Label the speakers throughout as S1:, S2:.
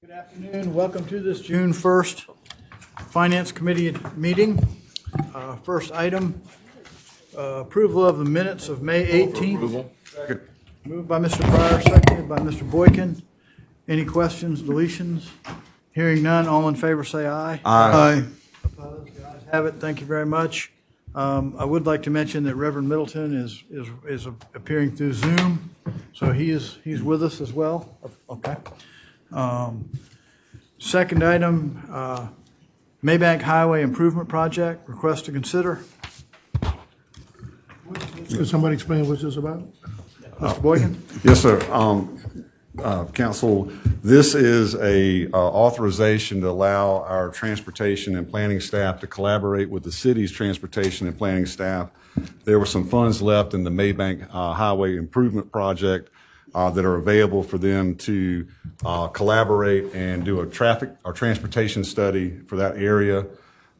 S1: Good afternoon. Welcome to this June 1st Finance Committee meeting. First item, approval of the minutes of May 18th. Moved by Mr. Pryor, seconded by Mr. Boykin. Any questions, deletions? Hearing none, all in favor say aye.
S2: Aye.
S1: Opposed? The ayes have it. Thank you very much. I would like to mention that Reverend Middleton is appearing through Zoom, so he's with us as well. Okay. Second item, Maybank Highway Improvement Project, request to consider.
S3: Could somebody explain what this is about?
S1: Mr. Boykin?
S2: Yes, sir. Council, this is a authorization to allow our transportation and planning staff to collaborate with the city's transportation and planning staff. There were some funds left in the Maybank Highway Improvement Project that are available for them to collaborate and do a traffic or transportation study for that area.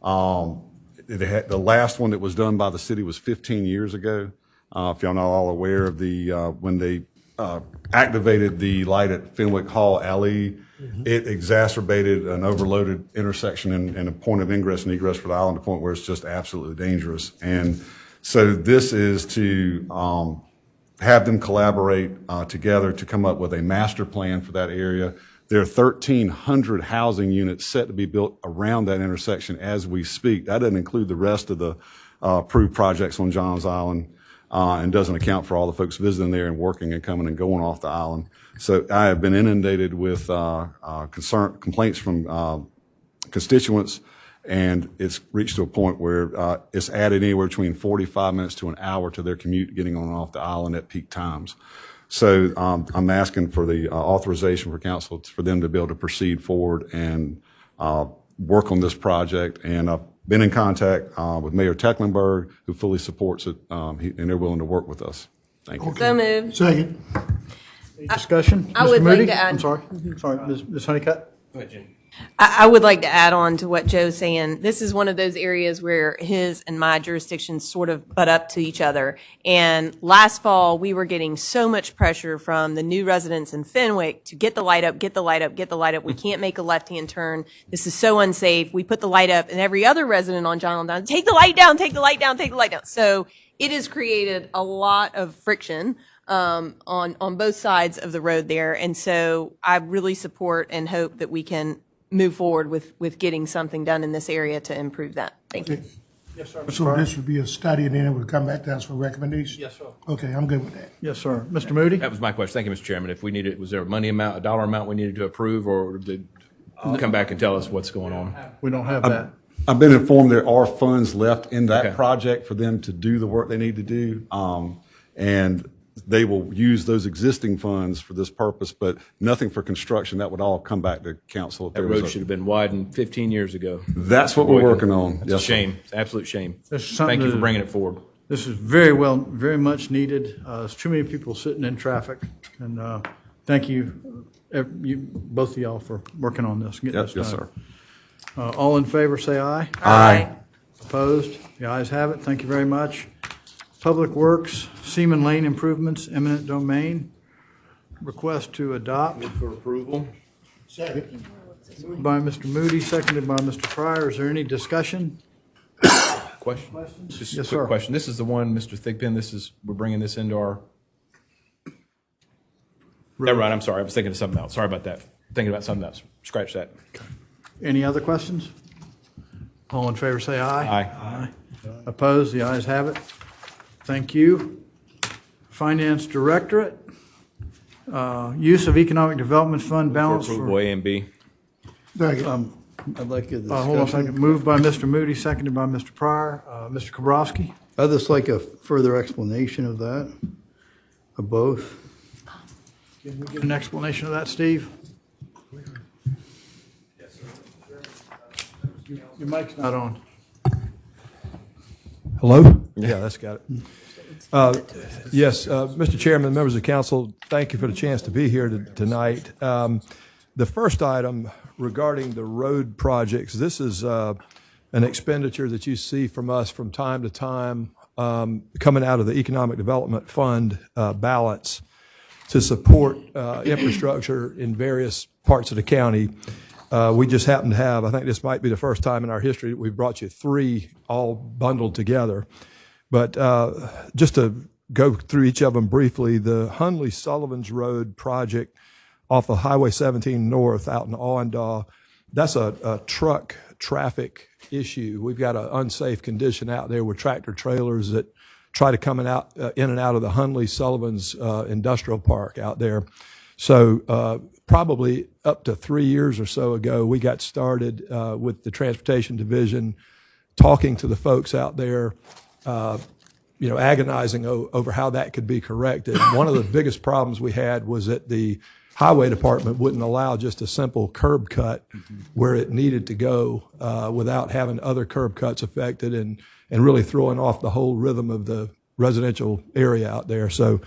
S2: The last one that was done by the city was 15 years ago. If y'all not all aware of the when they activated the light at Fenwick Hall Alley, it exacerbated an overloaded intersection and a point of ingress and egress for the island to the point where it's just absolutely dangerous. And so this is to have them collaborate together to come up with a master plan for that area. There are 1,300 housing units set to be built around that intersection as we speak. That doesn't include the rest of the approved projects on Johns Island and doesn't account for all the folks visiting there and working and coming and going off the island. So I have been inundated with complaints from constituents, and it's reached to a point where it's added anywhere between 45 minutes to an hour to their commute getting on and off the island at peak times. So I'm asking for the authorization for council for them to be able to proceed forward and work on this project. And I've been in contact with Mayor Tecklenburg, who fully supports it, and they're willing to work with us. Thank you.
S4: So moved.
S3: Second.
S1: Any discussion?
S4: I
S1: Mr.
S4: would like
S1: Moody?
S4: to add-
S1: I'm sorry. Sorry, Ms. Honeycutt?
S5: Go ahead, Jenny.
S4: I would like to add on to what Joe's saying. This is one of those areas where his and my jurisdictions sort of butt up to each other. And last fall, we were getting so much pressure from the new residents in Fenwick to get the light up, get the light up, get the light up. We can't make a left-hand turn. This is so unsafe. We put the light up, and every other resident on John Island, take the light down, take the light down, take the light down. So it has created a lot of friction on both sides of the road there. And so I really support and hope that we can move forward with getting something done in this area to improve that. Thank you.
S1: Yes, sir.
S3: So this would be a study and then it would come back to us for recommendation?
S1: Yes, sir.
S3: Okay, I'm good with that.
S1: Yes, sir. Mr. Moody?
S5: That was my question. Thank you, Mr. Chairman. If we needed, was there a money amount, a dollar amount we needed to approve, or did come back and tell us what's going on?
S1: We don't have that.
S2: I've been informed there are funds left in that
S5: Okay.
S2: project for them to do the work they need to do. And they will use those existing funds for this purpose, but nothing for construction. That would all come back to council. if
S5: That
S2: there was
S5: road
S2: a-
S5: should have been widened 15 years ago.
S2: That's what we're working on.
S5: It's
S2: Yes,
S5: a
S2: sir.
S5: shame. It's an absolute shame.
S1: This is something
S5: Thank you for
S1: that-
S5: bringing it forward.
S1: This is very much needed. There's too many people sitting in traffic. And thank you, both of y'all, for working on this, getting
S2: Yep,
S1: this
S2: yes,
S1: done.
S2: sir.
S1: All in favor, say aye.
S2: Aye.
S1: Opposed? The ayes have it. Thank you very much. Public Works, Seaman Lane improvements, eminent domain. Request to adopt
S5: For approval?
S3: Second.
S1: by Mr. Moody, seconded by Mr. Pryor. Is there any discussion?
S5: Question? Just a
S1: Yes,
S5: quick
S1: sir.
S5: question. This is the one, Mr. Thigpen, we're bringing this into our. Never mind, I'm sorry. I was thinking of something else. Sorry about that. Thinking about something else. Scratch that.
S1: Any other questions? All in favor, say aye.
S5: Aye.
S1: Opposed? The ayes have it. Thank you. Finance Directorate, use of Economic Development Fund
S5: For
S1: balance
S5: approval,
S1: for,
S5: A and B.
S3: Second.
S6: I'd like a
S1: hold on a
S6: discussion.
S1: second, moved by Mr. Moody, seconded by Mr. Pryor. Mr. Kabrowski?
S6: I'd just like a further explanation of that, of both.
S1: Can we get an explanation of that, Steve? Your mic's not on.
S7: Hello? Yeah, that's got it. Yes, Mr. Chairman, members of council, thank you for the chance to be here tonight. The first item regarding the road projects, this is an expenditure that you see from us from time to time coming out of the Economic Development Fund balance. to support infrastructure in various parts of the county. We just happen to have, I think this might be the first time in our history that we've brought you 3 all bundled together. But just to go through each of them briefly, the Hunley-Sullivans Road project off of Highway 17 North out in Awendaw, that's a truck traffic issue. We've got an unsafe condition out there with tractor trailers that try to come in and out of the Hunley-Sullivans industrial park out there. So probably up to 3 years or so ago, we got started with the Transportation Division, talking to the folks out there, agonizing over how that could be corrected. One of the biggest problems we had was that the Highway Department wouldn't allow just a simple curb cut where it needed to go without having other curb cuts affected and really throwing off the whole rhythm of the residential area out there. So,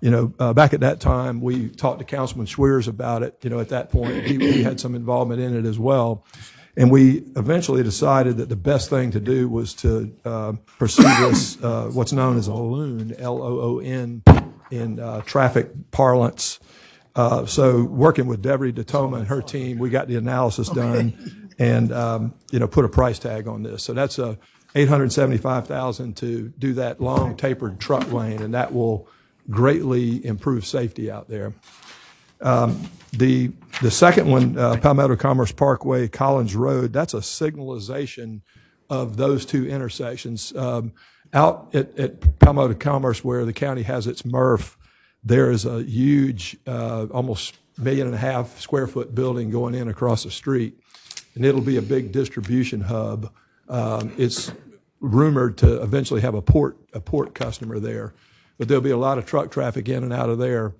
S7: back at that time, we talked to Councilman Schweers about it. At that point, he had some involvement in it as well. And we eventually decided that the best thing to do was to pursue this, what's known as a loon, L-O-O-N, in traffic parlance. So working with Devery DeToma and her team, we got the analysis done and, put a price tag on this. So that's $875,000 to do that long tapered truck lane, and that will greatly improve safety out there. The second one, Palmetto Commerce Parkway, Collins Road, that's a signalization of those 2 intersections. Out at Palmetto Commerce, where the county has its MRF, there is a huge, almost 1.5 million square foot building going in across the street, and it'll be a big distribution hub. It's rumored to eventually have a port customer there, but there'll be a lot of truck traffic in and out of there.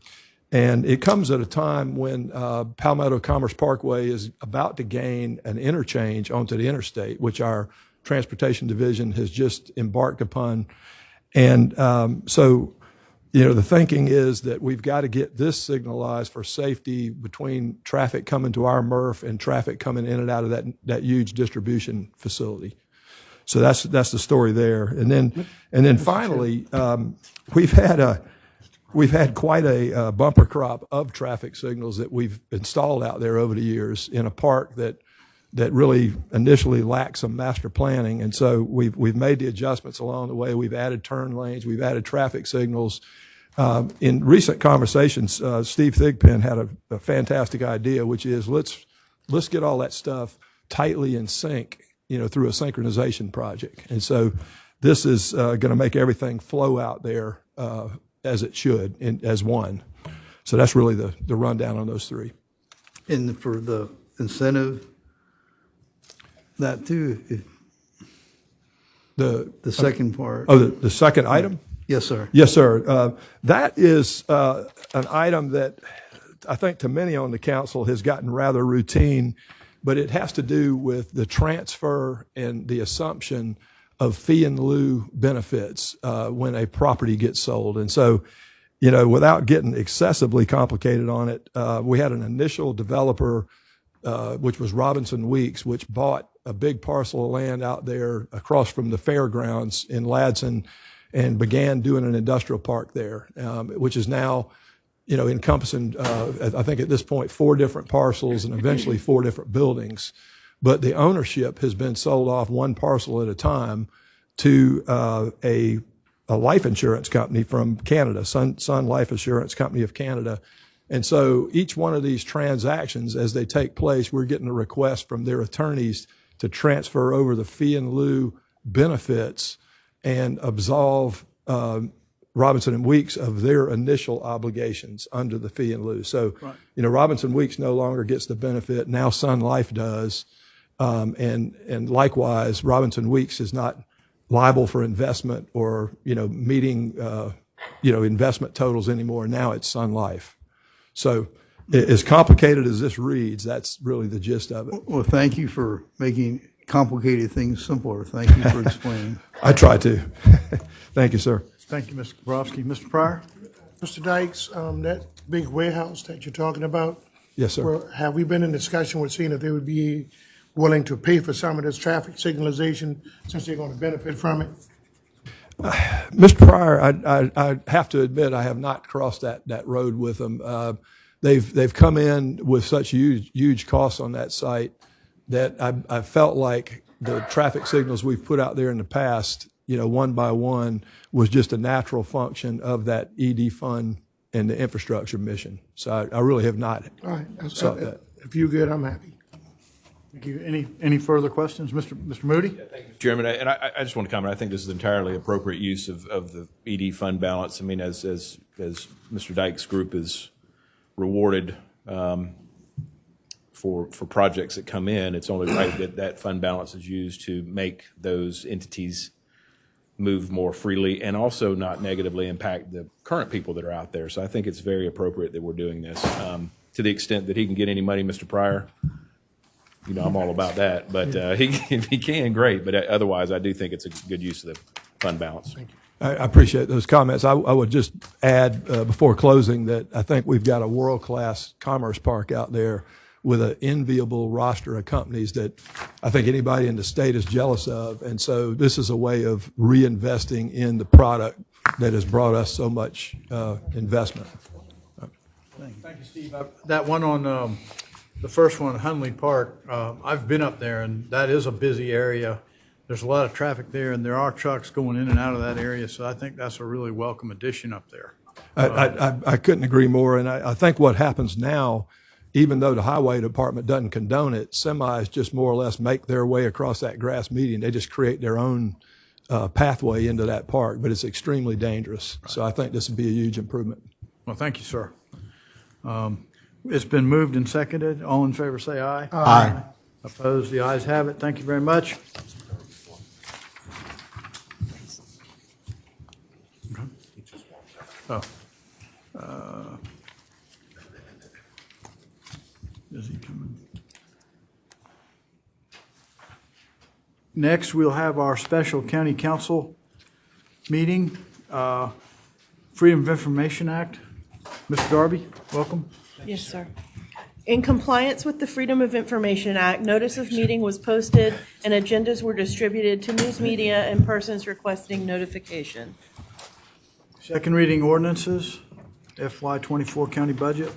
S7: And it comes at a time when Palmetto Commerce Parkway is about to gain an interchange onto the interstate, which our Transportation Division has just embarked upon. And so, the thinking is that we've got to get this signalized for safety between traffic coming to our MRF and traffic coming in and out of that huge distribution facility. So that's the story there. And then finally, we've had quite a bumper crop of traffic signals that we've installed out there over the years in a park that really initially lacked some master planning. And so we've made the adjustments along the way. We've added turn lanes. We've added traffic signals. In recent conversations, Steve Thigpen had a fantastic idea, which is let's get all that stuff tightly in sync, through a synchronization project. And so this is going to make everything flow out there as it should, as one. So that's really the rundown on those 3.
S6: And for the incentive, that too, the second part.
S7: Oh, the second item?
S6: Yes, sir.
S7: Yes, sir. That is an item that I think to many on the council has gotten rather routine, but it has to do with the transfer and the assumption of fee in lieu benefits when a property gets sold. And so, without getting excessively complicated on it, we had an initial developer, which was Robinson Weeks, which bought a big parcel of land out there across from the fairgrounds in Ladson and began doing an industrial park there, which is now, encompassing, I think at this point, 4 different parcels and eventually 4 different buildings. But the ownership has been sold off one parcel at a time to a life insurance company from Canada, Sun Life Insurance Company of Canada. And so each one of these transactions, as they take place, we're getting a request from their attorneys to transfer over the fee in lieu benefits and absolve Robinson and Weeks of their initial obligations under the fee in lieu. So, Robinson Weeks no longer gets the benefit. Now Sun Life does. And likewise, Robinson Weeks is not liable for investment or, meeting, investment totals anymore. Now it's Sun Life. So as complicated as this reads, that's really the gist of it.
S6: Well, thank you for making complicated things simpler. Thank you for explaining.
S7: I try to. Thank you, sir.
S1: Thank you, Mr. Kabrowski. Mr. Pryor?
S3: Mr. Dykes, that big warehouse that you're talking about,
S7: Yes, sir.
S3: have we been in discussion with seeing if they would be willing to pay for some of this traffic signalization since they're going to benefit from it?
S7: Mr. Pryor, I have to admit, I have not crossed that road with them. They've come in with such huge costs on that site that I felt like the traffic signals we've put out there in the past, one by one, was just a natural function of that ED fund and the infrastructure mission. So I really have not
S3: All right,
S7: sought that.
S3: if you're good, I'm happy.
S1: Thank you. Any further questions? Mr. Moody?
S5: Chairman, and I just want to comment, I think this is entirely appropriate use of the ED fund balance. I mean, as Mr. Dyke's group is rewarded for projects that come in, it's only right that that fund balance is used to make those entities move more freely and also not negatively impact the current people that are out there. So I think it's very appropriate that we're doing this. To the extent that he can get any money, Mr. Pryor, I'm all about that. But if he can, great. But otherwise, I do think it's a good use of the fund balance. Thank you.
S7: I appreciate those comments. I would just add before closing that I think we've got a world-class commerce park out there with an enviable roster of companies that I think anybody in the state is jealous of. And so this is a way of reinvesting in the product that has brought us so much investment.
S1: Thank you, Steve. That one on the first one, Hunley Park, I've been up there, and that is a busy area. There's a lot of traffic there, and there are trucks going in and out of that area, so I think that's a really welcome addition up there.
S7: I couldn't agree more, and I think what happens now, even though the highway department doesn't condone it, semis just more or less make their way across that grass median. They just create their own pathway into that park, but it's extremely dangerous. Right. So I think this would be a huge improvement.
S1: Well, thank you, sir. It's been moved and seconded. All in favor say aye.
S2: Aye.
S1: Opposed? The ayes have it. Thank you very much. Is he coming? Next, we'll have our special county council meeting, Freedom of Information Act. Mr. Darby, welcome.
S8: Yes, sir. In compliance with the Freedom of Information Act, notice of meeting was posted and agendas were distributed to news media and persons requesting notification.
S1: Second reading ordinances, FY24 county budget.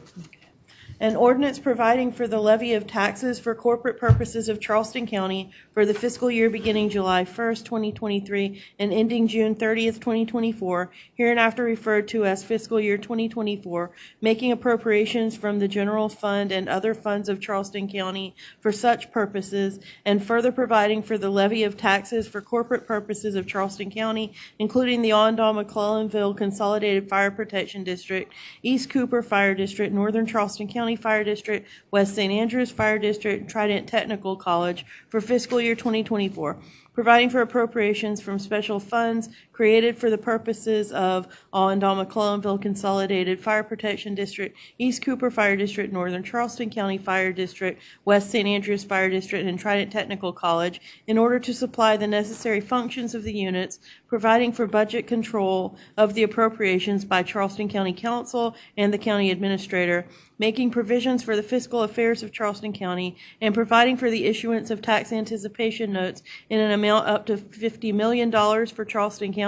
S8: An ordinance providing for the levy of taxes for corporate purposes of Charleston County for the fiscal year beginning July 1st, 2023 and ending June 30th, 2024, hereinafter referred to as fiscal year 2024, making appropriations from the general fund and other funds of Charleston County for such purposes, and further providing for the levy of taxes for corporate purposes of Charleston County, including the Onondaga-McClellanville Consolidated Fire Protection District, East Cooper Fire District, Northern Charleston County Fire District, West St. Andrews Fire District, and Trident Technical College for fiscal year 2024, providing for appropriations from special funds created for the purposes of Onondaga-McClellanville Consolidated Fire Protection District, East Cooper Fire District, Northern Charleston County Fire District, West St. Andrews Fire District, and Trident Technical College in order to supply the necessary functions of the units, providing for budget control of the appropriations by Charleston County Council and the County Administrator, making provisions for the fiscal affairs of Charleston County, and providing for the issuance of tax anticipation notes in an amount up to $50 million for Charleston County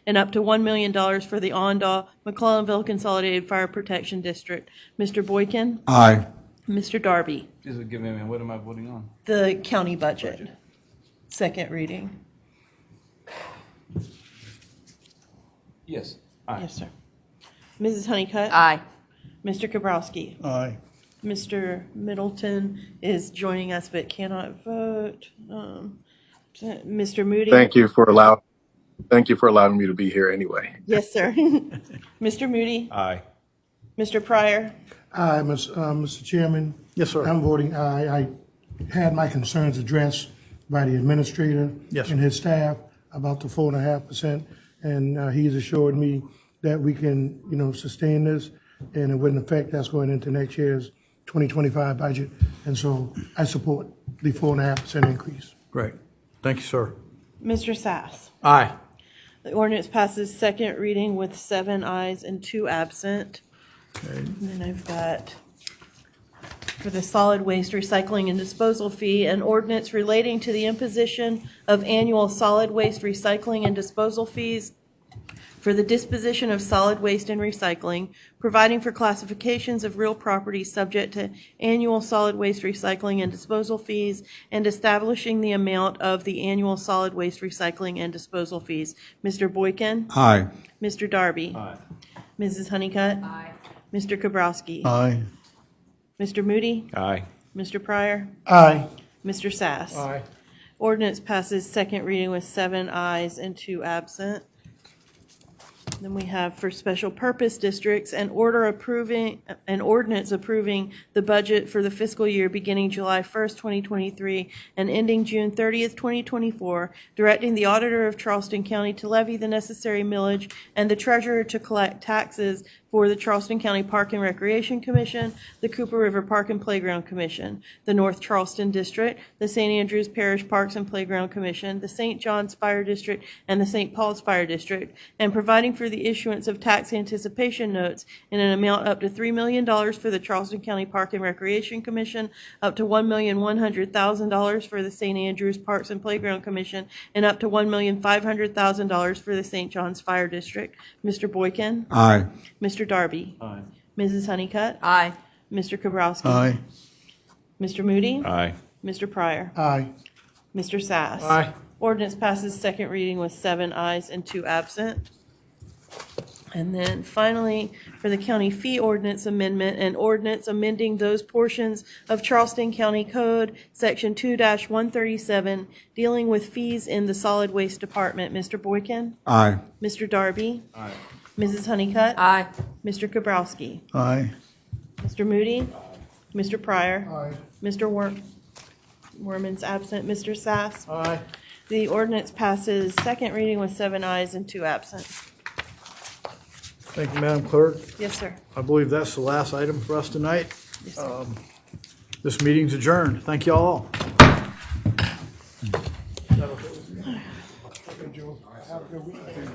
S8: and up to $1 million for the Onondaga-McClellanville Consolidated Fire Protection District. Mr. Boykin?
S2: Aye.
S8: Mr. Darby?
S5: Just give me a minute. What am I voting on?
S8: The county budget. Second reading.
S5: Yes. Aye.
S8: Yes, sir. Mrs. Honeycutt?
S4: Aye.
S8: Mr. Kabrowski?
S1: Aye.
S8: Mr. Middleton is joining us but cannot vote. Mr. Moody?
S9: Thank you for allowing me to be here anyway.
S8: Yes, sir. Mr. Moody?
S5: Aye.
S8: Mr. Pryor?
S3: Aye, Mr. Chairman.
S1: Yes, sir.
S3: I'm voting aye. I had my concerns addressed by the administrator
S1: Yes, sir.
S3: and his staff about the 4.5%, and he's assured me that we can, sustain this, and it wouldn't affect us going into next year's 2025 budget. And so I support the 4.5% increase.
S1: Great. Thank you, sir.
S8: Mr. Sass?
S1: Aye.
S8: The ordinance passes second reading with 7 ayes and 2 absent.
S1: Okay.
S8: And then I've got for the solid waste recycling and disposal fee, an ordinance relating to the imposition of annual solid waste recycling and disposal fees for the disposition of solid waste and recycling, providing for classifications of real property subject to annual solid waste recycling and disposal fees, and establishing the amount of the annual solid waste recycling and disposal fees. Mr. Boykin?
S2: Aye.
S8: Mr. Darby? Aye. Mrs. Honeycutt? Aye. Mr. Kabrowski?
S6: Aye.
S8: Mr. Moody?
S5: Aye.
S8: Mr. Pryor?
S3: Aye.
S8: Mr. Sass?
S3: Aye.
S8: Ordinance passes second reading with 7 ayes and 2 absent. Then we have for special purpose districts, an ordinance approving the budget for the fiscal year beginning July 1st, 2023 and ending June 30th, 2024, directing the auditor of Charleston County to levy the necessary millage and the treasurer to collect taxes for the Charleston County Park and Recreation Commission, the Cooper River Park and Playground Commission, the North Charleston District, the St. Andrews Parish Parks and Playground Commission, the St. John's Fire District, and the St. Paul's Fire District, and providing for the issuance of tax anticipation notes in an amount up to $3 million for the Charleston County Park and Recreation Commission, up to $1,100,000 for the St. Andrews Parks and Playground Commission, and up to $1,500,000 for the St. John's Fire District. Mr. Boykin?
S2: Aye.
S8: Mr. Darby? Aye. Mrs. Honeycutt?
S4: Aye.
S8: Mr. Kabrowski?
S6: Aye.
S8: Mr. Moody?
S5: Aye.
S8: Mr. Pryor?
S3: Aye.
S8: Mr. Sass?
S3: Aye.
S8: Ordinance passes second reading with 7 ayes and 2 absent. And then finally, for the county fee ordinance amendment, an ordinance amending those portions of Charleston County Code, Section 2-137, dealing with fees in the solid waste department. Mr. Boykin?
S2: Aye.
S8: Mr. Darby? Aye. Mrs. Honeycutt?
S4: Aye.
S8: Mr. Kabrowski?
S6: Aye.
S8: Mr. Moody? Mr. Pryor?
S3: Aye.
S8: Mr. Worman's absent. Mr. Sass?
S3: Aye.
S8: The ordinance passes second reading with 7 ayes and 2 absent.
S1: Thank you, Madam Clerk.
S8: Yes, sir.
S1: I believe that's the last item for us tonight.
S8: Yes, sir.
S1: This meeting's adjourned. Thank you all.
S3: Okay, Joe. Have a good weekend.